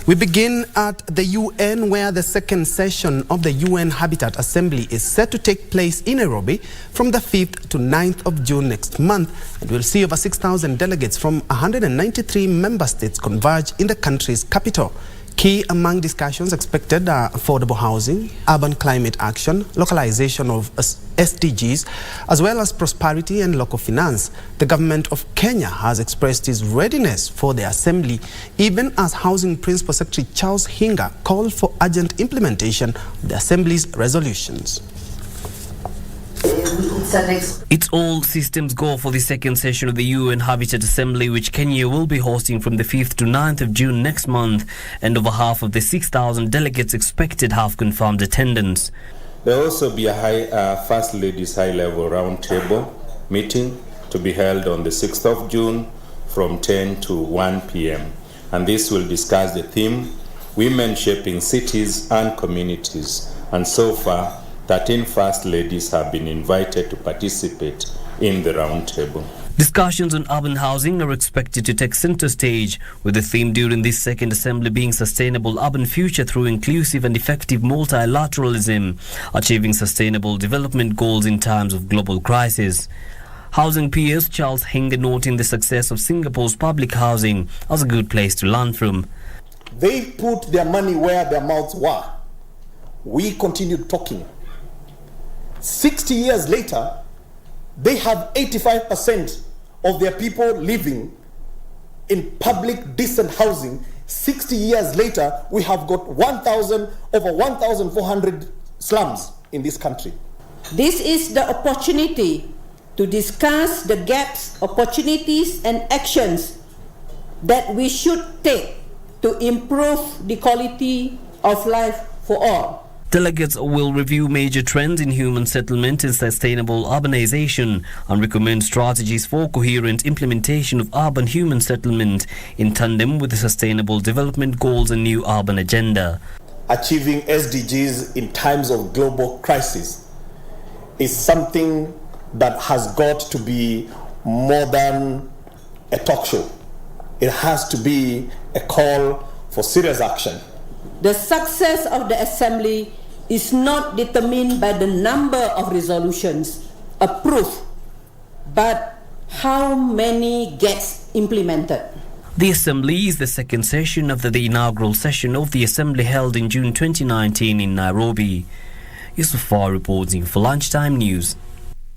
We begin at the UN, where the second session of the UN Habitat Assembly is set to take place in Nairobi from the 5th to 9th of June next month, and will see over 6,000 delegates from 193 member states converge in the country's capital. Key among discussions expected are affordable housing, urban climate action, localization of SDGs, as well as prosperity and local finance. The government of Kenya has expressed its readiness for the assembly, even as Housing Principal Secretary Charles Hinga called for urgent implementation of the assembly's resolutions. It's all systems go for the second session of the UN Habitat Assembly, which Kenya will be hosting from the 5th to 9th of June next month, and over half of the 6,000 delegates expected have confirmed attendance. There will also be a First Lady's high-level roundtable meeting to be held on the 6th of June from 10 to 1 p.m. And this will discuss the theme, Women Shaping Cities and Communities. And so far, 13 First Ladies have been invited to participate in the roundtable. Discussions on urban housing are expected to take center stage, with the theme during this second assembly being Sustainable Urban Future through Inclusive and Effective Multilateralism, achieving sustainable development goals in times of global crisis. Housing peers Charles Hinga noting the success of Singapore's public housing as a good place to learn from. They put their money where their mouths were. We continued talking. 60 years later, they have 85% of their people living in public decent housing. 60 years later, we have got over 1,400 slums in this country. This is the opportunity to discuss the gaps, opportunities and actions that we should take to improve the quality of life for all. Delegates will review major trends in human settlement and sustainable urbanization and recommend strategies for coherent implementation of urban human settlement in tandem with the Sustainable Development Goals and new urban agenda. Achieving SDGs in times of global crisis is something that has got to be more than a talk show. It has to be a call for serious action. The success of the assembly is not determined by the number of resolutions approved, but how many gets implemented. The assembly is the second session after the inaugural session of the assembly held in June 2019 in Nairobi. Yusufar reporting for Lunchtime News.